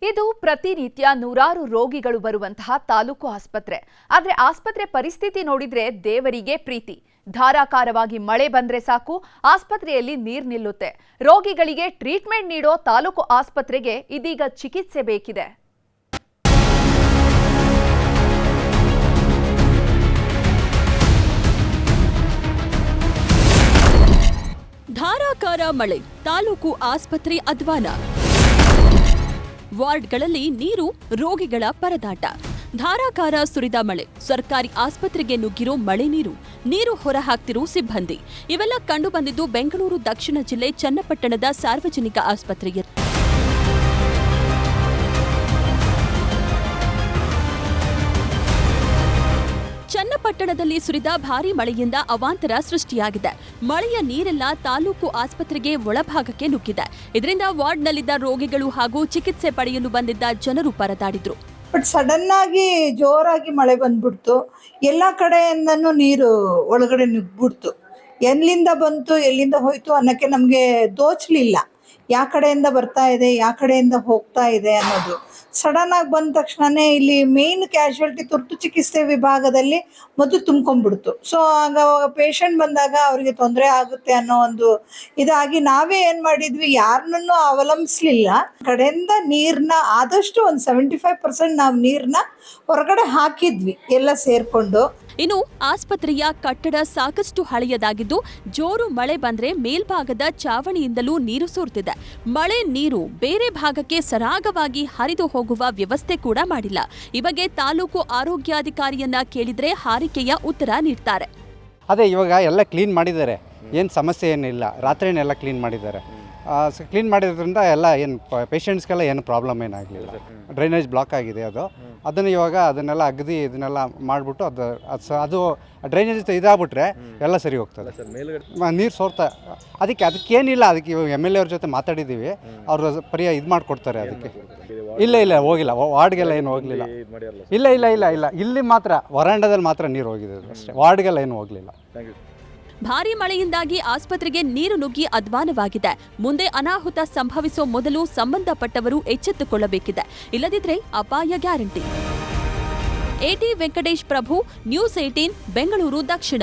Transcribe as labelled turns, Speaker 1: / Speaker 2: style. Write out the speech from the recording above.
Speaker 1: ಇದು ಪ್ರತಿನಿತ್ಯ ನೂರಾರು ರೋಗಿಗಳು ಬರುವಂತಹ ತಾಲೂಕು ಆಸ್ಪತ್ರೆ. ಆದರೆ ಆಸ್ಪತ್ರೆ ಪರಿಸ್ಥಿತಿ ನೋಡಿದ್ರೆ ದೇವರಿಗೆ ಪ್ರೀತಿ. ಧಾರಾಕಾರವಾಗಿ ಮಳೆ ಬಂದ್ರೆ ಸಾಕು ಆಸ್ಪತ್ರೆಯಲ್ಲಿ ನೀರು ನಿಲ್ಲುತ್ತೆ. ರೋಗಿಗಳಿಗೆ ಟ್ರೀಟ್ಮೆಂಟ್ ನೀಡೋ ತಾಲೂಕು ಆಸ್ಪತ್ರೆಗೆ ಇದೀಗ ಚಿಕಿತ್ಸೆ ಬೇಕಿದೆ.
Speaker 2: ಧಾರಾಕಾರ ಮಳೆ, ತಾಲೂಕು ಆಸ್ಪತ್ರೆ ಅಧ್ವಾನ. ವಾರ್ಡ್ಗಳಲ್ಲಿ ನೀರು, ರೋಗಿಗಳ ಪರದಾಟ. ಧಾರಾಕಾರ ಸುರಿದ ಮಳೆ, ಸರ್ಕಾರಿ ಆಸ್ಪತ್ರೆಗೆ ನುಗ್ಗಿರೋ ಮಳೆ ನೀರು ಹೊರಹಾಕ್ತಿರೋ ಸಿಬ್ಬಂದಿ. ಇವೆಲ್ಲ ಕಂಡು ಬಂದಿದ್ದು ಬೆಂಗಳೂರು ದಕ್ಷಿಣ ಜಿಲ್ಲೆ ಚನ್ನಪಟ್ಟಣದ ಸಾರ್ವಜನಿಕ ಆಸ್ಪತ್ರೆಯಲ್ಲಿ. ಚನ್ನಪಟ್ಟಣದಲ್ಲಿ ಸುರಿದ ಭಾರೀ ಮಳೆಯಿಂದ ಅವಾಂತರ ಸೃಷ್ಟಿಯಾಗಿದೆ. ಮಳೆಯ ನೀರೆಲ್ಲ ತಾಲೂಕು ಆಸ್ಪತ್ರೆಗೆ ಒಳಭಾಗಕ್ಕೆ ನುಗ್ಗಿದೆ. ಇದರಿಂದ ವಾರ್ಡ್ನಲ್ಲಿದ್ದ ರೋಗಿಗಳು ಹಾಗೂ ಚಿಕಿತ್ಸೆ ಪಡೆಯಲು ಬಂದಿದ್ದ ಜನರು ಪರದಾಡಿದ್ರು.
Speaker 3: ಬಟ್ ಸಡನ್ ಆಗಿ ಜೋರಾಗಿ ಮಳೆ ಬಂದ್ಬಿಡ್ತು. ಎಲ್ಲ ಕಡೆಯಿಂದನೂ ನೀರು ಒಳಗಡೆ ನುಗ್ಬಿಡ್ತು. ಎಲ್ಲಿಂದ ಬಂತು ಎಲ್ಲಿಂದ ಹೋಯ್ತು ಅನ್ನೋಕ್ಕೆ ನಮಗೆ ದೋಚಲಿಲ್ಲ. ಯಾವ ಕಡೆಯಿಂದ ಬರ್ತಾ ಇದೆ, ಯಾವ ಕಡೆಯಿಂದ ಹೋಗ್ತಾ ಇದೆ ಅನ್ನೋದು. ಸಡನ್ ಆಗಿ ಬಂದ ತಕ್ಷಣನೇ ಇಲ್ಲಿ ಮೇನ್ ಕ್ಯಾಶುಯಾಲಿಟಿ ತುರ್ತು ಚಿಕಿತ್ಸೆ ವಿಭಾಗದಲ್ಲಿ ಮೊದಲು ತುಂಬ್ಕೊಂಡ್ಬಿಡ್ತು. ಸೊ ಆಗ ಪೇಷಂಟ್ ಬಂದಾಗ ಅವರಿಗೆ ತೊಂದರೆ ಆಗುತ್ತೆ ಅನ್ನೋ ಒಂದು ಇದಾಗಿ ನಾವೇ ಏನು ಮಾಡಿದ್ವಿ, ಯಾರನ್ನೂ ಅವಲಂಬಿಸ್ಲಿಲ್ಲ. ಕಡೆಯಿಂದ ನೀರನ್ನ ಆದಷ್ಟು ಒಂದು 75% ನಾವು ನೀರನ್ನ ಹೊರಗಡೆ ಹಾಕಿದ್ವಿ ಎಲ್ಲ ಸೇರಿಕೊಂಡು.
Speaker 2: ಇನ್ನು ಆಸ್ಪತ್ರೆಯ ಕಟ್ಟಡ ಸಾಕಷ್ಟು ಹಳೆಯದಾಗಿದ್ದು ಜೋರು ಮಳೆ ಬಂದ್ರೆ ಮೇಲ್ಭಾಗದ ಚಾವಣಿಯಿಂದಲೂ ನೀರು ಸೋರ್ತಿದೆ. ಮಳೆ ನೀರು ಬೇರೆ ಭಾಗಕ್ಕೆ ಸರಾಗವಾಗಿ ಹರಿದು ಹೋಗುವ ವ್ಯವಸ್ಥೆ ಕೂಡ ಮಾಡಿಲ್ಲ. ಈ ಬಗ್ಗೆ ತಾಲೂಕು ಆರೋಗ್ಯಾಧಿಕಾರಿಯನ್ನ ಕೇಳಿದ್ರೆ ಹಾರಿಕೆಯ ಉತ್ತರ ನೀಡ್ತಾರೆ.
Speaker 4: ಅದೇ ಇವಾಗ ಎಲ್ಲ ಕ್ಲೀನ್ ಮಾಡಿದ್ದಾರೆ, ಏನು ಸಮಸ್ಯೆ ಏನಿಲ್ಲ. ರಾತ್ರಿನೆಲ್ಲ ಕ್ಲೀನ್ ಮಾಡಿದ್ದಾರೆ. ಕ್ಲೀನ್ ಮಾಡಿರೋದ್ರಿಂದ ಎಲ್ಲ ಏನು ಪೇಷಂಟ್ಸ್ಗೆಲ್ಲ ಏನು ಪ್ರಾಬ್ಲಮ್ ಏನಾಗಲಿಲ್ಲ. ಡ್ರೈನೇಜ್ ಬ್ಲಾಕ್ ಆಗಿದೆ, ಅದನ್ನು ಇವಾಗ ಅದನ್ನೆಲ್ಲ ಅಗದಿ ಇದನ್ನೆಲ್ಲ ಮಾಡಿಬಿಟ್ಟು ಅದು ಡ್ರೈನೇಜ್ ಇದಾಗ್ಬಿಟ್ರೆ ಎಲ್ಲ ಸರಿ ಹೋಗ್ತದೆ. ನೀರು ಸೋರ್ತಾ ಅದಕ್ಕೇನಿಲ್ಲ. ಅದಕ್ಕೆ ಇವಾಗ MLA ಅವ್ರ ಜೊತೆ ಮಾತಾಡಿದ್ದೀವಿ, ಅವರು ಪರಿಹಾರ ಇದು ಮಾಡಿಕೊಡ್ತಾರೆ. ಅದಕ್ಕೆ ಇಲ್ಲ ಹೋಗಿಲ್ಲ, ವಾರ್ಡ್ಗೆಲ್ಲ ಏನು ಹೋಗಲಿಲ್ಲ. ಇಲ್ಲ ಇಲ್ಲಿ ಮಾತ್ರ ವರಾಂಡದಲ್ಲಿ ಮಾತ್ರ ನೀರು ಹೋಗಿದೆ ಅಷ್ಟೇ, ವಾರ್ಡ್ಗೆಲ್ಲ ಏನು ಹೋಗಲಿಲ್ಲ.
Speaker 2: ಭಾರೀ ಮಳೆಯಿಂದಾಗಿ ಆಸ್ಪತ್ರೆಗೆ ನೀರು ನುಗ್ಗಿ ಅಧ್ವಾನವಾಗಿದೆ. ಮುಂದೆ ಅನಾಹುತ ಸಂಭವಿಸೋ ಮೊದಲು ಸಂಬಂಧಪಟ್ಟವರು ಎಚ್ಚೆತ್ತುಕೊಳ್ಳಬೇಕಿದೆ, ಇಲ್ಲದಿದ್ರೆ ಅಪಾಯ guarantee. AT Venkatesh Prabhu, news 18, Bengaluru Dakshina.